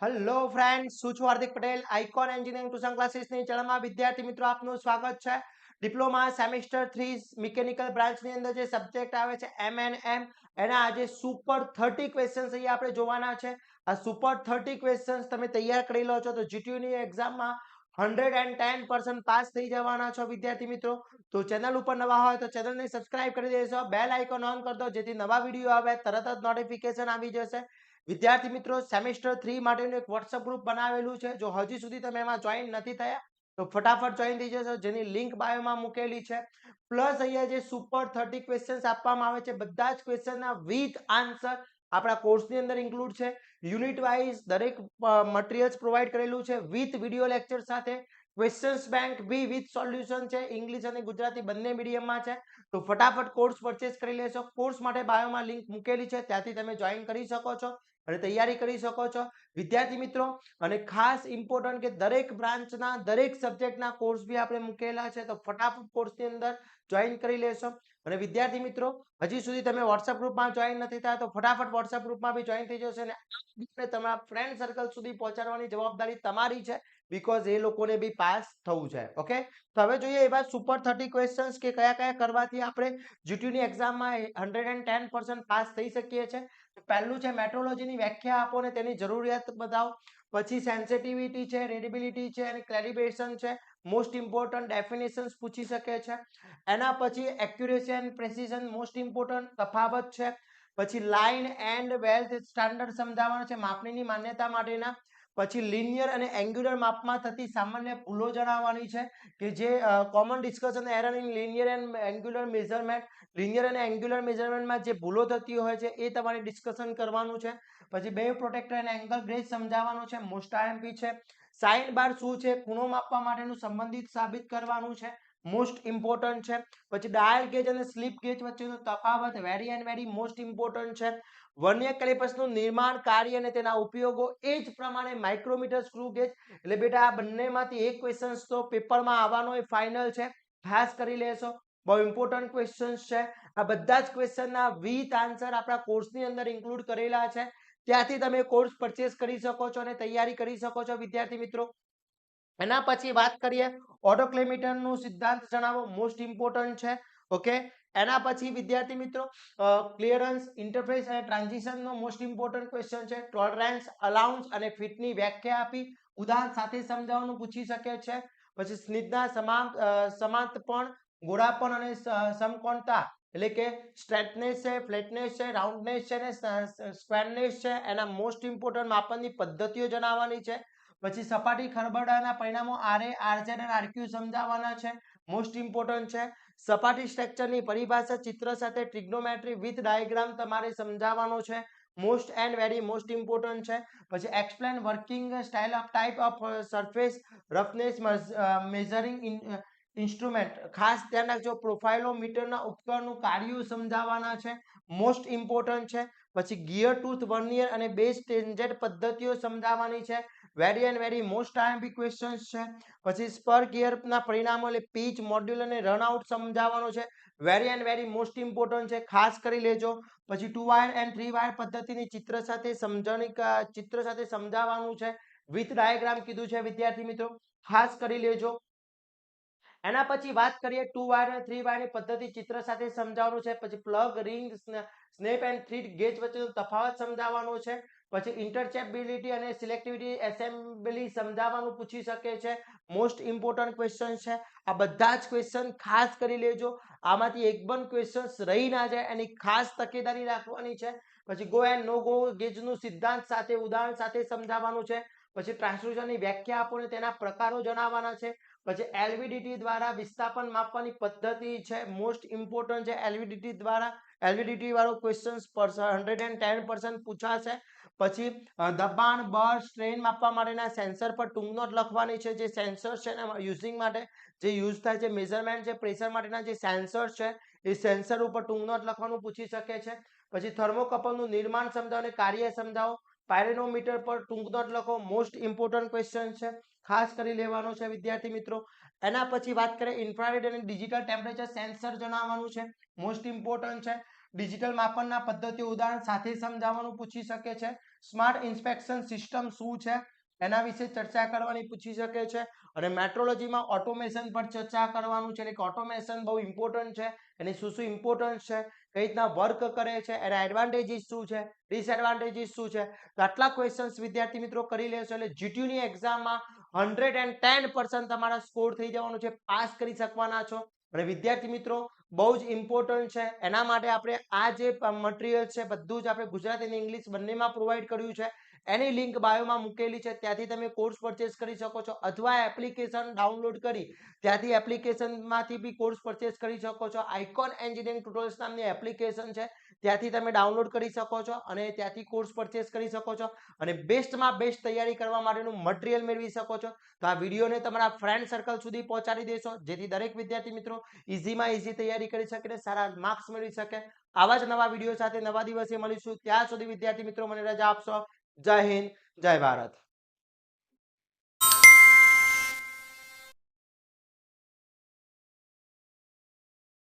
Hello friends, શું છું Hardik Patel, icon engineering tuition ક્લાસીસની ચેનલમાં વિદ્યાર્થી મિત્રો આપનું સ્વાગત છે. ડિપ્લોમા સેમેસ્ટર 3 મિકેનિકલ બ્રાન્ચની અંદર જે સબ્જેક્ટ આવે છે એમએનએમ, એના આજે સુપર 30 ક્વેશ્ચન્સ અહીંયા આપણે જોવાના છે. આ સુપર 30 ક્વેશ્ચન્સ તમે તૈયાર કરી લો છો તો જીટીયુની એક્ઝામમાં 110% પાસ થઈ જવાના છો વિદ્યાર્થી મિત્રો. તો ચેનલ ઉપર નવા હોય તો ચેનલને સબસ્ક્રાઇબ કરી દેજો, બેલ આઇકોન ઓન કરી દો જેથી નવા વિડીયો આવે તરત જ નોટિફિકેશન આવી જશે. વિદ્યાર્થી મિત્રો, સેમેસ્ટર 3 માટેનું એક વોટ્સઅપ ગ્રુપ બનાવેલું છે. જો હજી સુધી તમે એમાં જોઈન નથી થયા તો ફટાફટ જોઈન થઈ જશો, જેની લિંક બાયોમાં મૂકેલી છે. પ્લસ અહીંયા જે સુપર 30 ક્વેશ્ચન્સ આપવામાં આવે છે, બધા જ ક્વેશ્ચનના વિથ આન્સર આપણા કોર્સની અંદર ઇન્ક્લુડ છે. યુનિટ વાઇઝ દરેક મટીરિયલ્સ પ્રોવાઈડ કરેલું છે વિથ વિડીયો લેક્ચર સાથે. ક્વેશ્ચન્સ બેંક બી વિથ સોલ્યુશન છે, ઇંગ્લિશ અને ગુજરાતી બંને મીડિયમમાં છે. તો ફટાફટ કોર્સ પરચેસ કરી લેશો. કોર્સ માટે બાયોમાં લિંક મૂકેલી છે, ત્યાંથી તમે જોઈન કરી શકો છો અને તૈયારી કરી શકો છો વિદ્યાર્થી મિત્રો. અને ખાસ ઇમ્પોર્ટન્ટ કે દરેક બ્રાન્ચના દરેક સબ્જેક્ટના કોર્સ બી આપણે મૂકેલા છે, તો ફટાફટ કોર્સની અંદર જોઈન કરી લેશો. અને વિદ્યાર્થી મિત્રો, હજી સુધી તમે વોટ્સઅપ ગ્રુપમાં જોઈન નથી થયા તો ફટાફટ વોટ્સઅપ ગ્રુપમાં બી જોઈન થઈ જશો. અને તમારા ફ્રેન્ડ સર્કલ સુધી પહોંચાડવાની જવાબદારી તમારી છે, બીકોઝ એ લોકોને બી પાસ થવું છે. ઓકે, તો હવે જોઈએ એવા સુપર 30 ક્વેશ્ચન્સ કે કયા કયા કરવાથી આપણે જીટીયુની એક્ઝામમાં 110% પાસ થઈ શકીએ છીએ. પહેલું છે મેટ્રોલોજીની વ્યાખ્યા આપો અને તેની જરૂરિયાત બતાવો. પછી સેન્સિટિવિટી છે, રેડિબિલિટી છે અને ક્લેરિફિકેશન છે. મોસ્ટ ઇમ્પોર્ટન્ટ ડેફિનેશન્સ પૂછી શકે છે. એના પછી એક્યુરેસી એન્ડ પ્રેસિઝન મોસ્ટ ઇમ્પોર્ટન્ટ તફાવત છે. પછી લાઇન એન્ડ વેલ્થ સ્ટાન્ડર્ડ સમજાવવાનો છે, માપણીની માન્યતા માટેના. પછી લિનિયર અને એંગ્યુલર માપમાં થતી સામાન્ય ભૂલો જણાવવાની છે, કે જે common discussion error in linear and angular measurement. Linear અને એંગ્યુલર મેઝરમેન્ટમાં જે ભૂલો થતી હોય છે એ તમારે ડિસ્કશન કરવાનું છે. પછી બે પ્રોટેક્ટર અને એંગલ ગ્રેજ સમજાવવાનું છે, મોસ્ટ આઈએમપી છે. સાઇન બાર શું છે, ખૂણો માપવા માટેનું સંબંધિત સાબિત કરવાનું છે, મોસ્ટ ઇમ્પોર્ટન્ટ છે. પછી ડાયલ ગેજ અને સ્લિપ ગેજ વચ્ચેનો તફાવત very and very most important છે. વર્નિયર કેલિપર્સનું નિર્માણ, કાર્ય અને તેના ઉપયોગો. એ જ પ્રમાણે માઇક્રોમીટર, સ્ક્રૂ ગેજ. એટલે બેટા આ બંનેમાંથી એક ક્વેશ્ચન્સ તો પેપરમાં આવવાનો એ ફાઇનલ છે, ખાસ કરી લેશો. બહુ ઇમ્પોર્ટન્ટ ક્વેશ્ચન્સ છે. આ બધા જ ક્વેશ્ચનના વિથ આન્સર આપણા કોર્સની અંદર ઇન્ક્લુડ કરેલા છે, ત્યાંથી તમે કોર્સ પરચેસ કરી શકો છો અને તૈયારી કરી શકો છો વિદ્યાર્થી મિત્રો. એના પછી વાત કરીએ ઓટોક્લેમીટરનો સિદ્ધાંત જણાવો, મોસ્ટ ઇમ્પોર્ટન્ટ છે. ઓકે, એના પછી વિદ્યાર્થી મિત્રો ક્લિયરન્સ, ઇન્ટરફેસ અને ટ્રાન્ઝિશનનો મોસ્ટ ઇમ્પોર્ટન્ટ ક્વેશ્ચન છે. ટોલરન્સ, અલાઉન્સ અને ફિટની વ્યાખ્યા આપી ઉદાહરણ સાથે સમજાવવાનું પૂછી શકે છે. પછી સ્નિગ્ધતા, સમાંતપણ, ગોળાપણ અને સમકોણતા, એટલે કે સ્ટ્રેટનેસ છે, ફ્લેટનેસ છે, રાઉન્ડનેસ છે અને સ્ક્વેરનેસ છે. એના મોસ્ટ ઇમ્પોર્ટન્ટ માપનની પદ્ધતિઓ જણાવવાની છે. પછી સપાટી ખરબડાના પરિણામો આરએ, આરઝેડ અને આરક્યુ સમજાવવાના છે, મોસ્ટ ઇમ્પોર્ટન્ટ છે. સપાટી સ્ટ્રક્ચરની પરિભાષા ચિત્ર સાથે ટ્રિગ્નોમેટ્રી વિથ ડાયાગ્રામ તમારે સમજાવવાનો છે, most and very most important છે. પછી explain working style of type of surface roughness measuring instrument. ખાસ ધ્યાન રાખજો, પ્રોફાઇલોમીટરના ઉપકરણનું કાર્યો સમજાવવાના છે, મોસ્ટ ઇમ્પોર્ટન્ટ છે. પછી ગિયર ટૂથ વર્નિયર અને બેઝ ટેન્જેન્ટ પદ્ધતિઓ સમજાવવાની છે, very and very most IMP questions છે. પછી સ્પર ગિયરના પરિણામો એટલે પીચ, મોડ્યુલ અને રનઆઉટ સમજાવવાનો છે, very and very most important છે, ખાસ કરી લેજો. પછી 2 વાયર એન્ડ 3 વાયર પદ્ધતિની ચિત્ર સાથે ચિત્ર સાથે સમજાવવાનું છે, વિથ ડાયાગ્રામ કીધું છે વિદ્યાર્થી મિત્રો, ખાસ કરી લેજો. એના પછી વાત કરીએ 2 વાયર અને 3 વાયરની પદ્ધતિ ચિત્ર સાથે સમજાવવાનું છે. પછી plug, ring, snap and thread gauge વચ્ચેનો તફાવત સમજાવવાનો છે. પછી ઇન્ટરચેપબિલિટી અને સિલેક્ટિવિટી એસેમ્બલી સમજાવવાનું પૂછી શકે છે, મોસ્ટ ઇમ્પોર્ટન્ટ ક્વેશ્ચન છે. આ બધા જ ક્વેશ્ચન ખાસ કરી લેજો, આમાંથી એક પણ ક્વેશ્ચન્સ રહી ના જાય એની ખાસ તકેદારી રાખવાની છે. પછી ગો એન્ડ નો ગો ગેજનું સિદ્ધાંત સાથે ઉદાહરણ સાથે સમજાવવાનું છે. પછી ટ્રાન્સડ્યુસરની વ્યાખ્યા આપો અને તેના પ્રકારો જણાવવાના છે. પછી એલવીડીટી દ્વારા વિસ્થાપન માપવાની પદ્ધતિ છે, મોસ્ટ ઇમ્પોર્ટન્ટ છે. એલવીડીટી દ્વારા એલવીડીટી વાળો ક્વેશ્ચન 110% પૂછાશે. પછી દબાણ, બળ, સ્ટ્રેન માપવા માટેના સેન્સર પર ટૂંક નોટ લખવાની છે, જે સેન્સર છે ને યુઝિંગ માટે જે યુઝ થાય છે, મેઝરમેન્ટ છે, પ્રેશર માટેના જે સેન્સર છે એ સેન્સર ઉપર ટૂંક નોટ લખવાનું પૂછી શકે છે. પછી થર્મોકપલનું નિર્માણ સમજાવો અને કાર્ય સમજાવો, પાયરેનોમીટર પર ટૂંક નોટ લખો, મોસ્ટ ઇમ્પોર્ટન્ટ ક્વેશ્ચન છે, ખાસ કરી લેવાનો છે વિદ્યાર્થી મિત્રો. એના પછી વાત કરીએ ઇન્ફ્રારેડ અને ડિજિટલ ટેમ્પરેચર સેન્સર જણાવવાનું છે, મોસ્ટ ઇમ્પોર્ટન્ટ છે. ડિજિટલ માપનના પદ્ધતિઓ ઉદાહરણ સાથે સમજાવવાનું પૂછી શકે છે. સ્માર્ટ ઇન્સ્પેક્શન સિસ્ટમ શું છે એના વિશે ચર્ચા કરવાની પૂછી શકે છે અને મેટ્રોલોજીમાં ઓટોમેશન પર ચર્ચા કરવાનું છે એટલે કે ઓટોમેશન બહુ ઇમ્પોર્ટન્ટ છે એની શું શું ઇમ્પોર્ટન્સ છે કઈ રીતના વર્ક કરે છે એના એડવાન્ટેજીસ શું છે ડિસએડવાન્ટેજીસ શું છે તો આટલા ક્વેશ્ચન્સ વિદ્યાર્થી મિત્રો કરી લેશો એટલે જીટીયુની એક્ઝામમાં 110% તમારા સ્કોર થઈ જવાનું છે પાસ કરી શકવાના છો અને વિદ્યાર્થી મિત્રો બહુ જ ઇમ્પોર્ટન્ટ છે એના માટે આપણે આ જે મટીરિયલ છે બધું જ આપણે ગુજરાતી અને ઇંગ્લિશ બંનેમાં પ્રોવાઈડ કર્યું છે એની લિંક બાયોમાં મૂકેલી છે ત્યાંથી તમે કોર્સ પરચેસ કરી શકો છો અથવા એપ્લિકેશન ડાઉનલોડ કરી ત્યાંથી એપ્લિકેશનમાંથી બી કોર્સ પરચેસ કરી શકો છો આઇકોન એન્જિનિયરિંગ ટ્યુટોરિયલ્સ નામની એપ્લિકેશન છે ત્યાંથી તમે ડાઉનલોડ કરી શકો છો અને ત્યાંથી કોર્સ પરચેસ કરી શકો છો અને બેસ્ટમાં બેસ્ટ તૈયારી કરવા માટેનું મટીરિયલ મેળવી શકો છો તો આ વિડીયોને તમારા ફ્રેન્ડ સર્કલ સુધી પહોંચાડી દેશો જેથી દરેક વિદ્યાર્થી મિત્રો ઇઝીમાં ઇઝી તૈયારી કરી શકે અને સારા માર્ક્સ મેળવી શકે આવા જ નવા વિડીયો સાથે નવા દિવસે મળીશું ત્યાં સુધી વિદ્યાર્થી મિત્રો મને રજા આપશો જય હિન્દ જય ભારત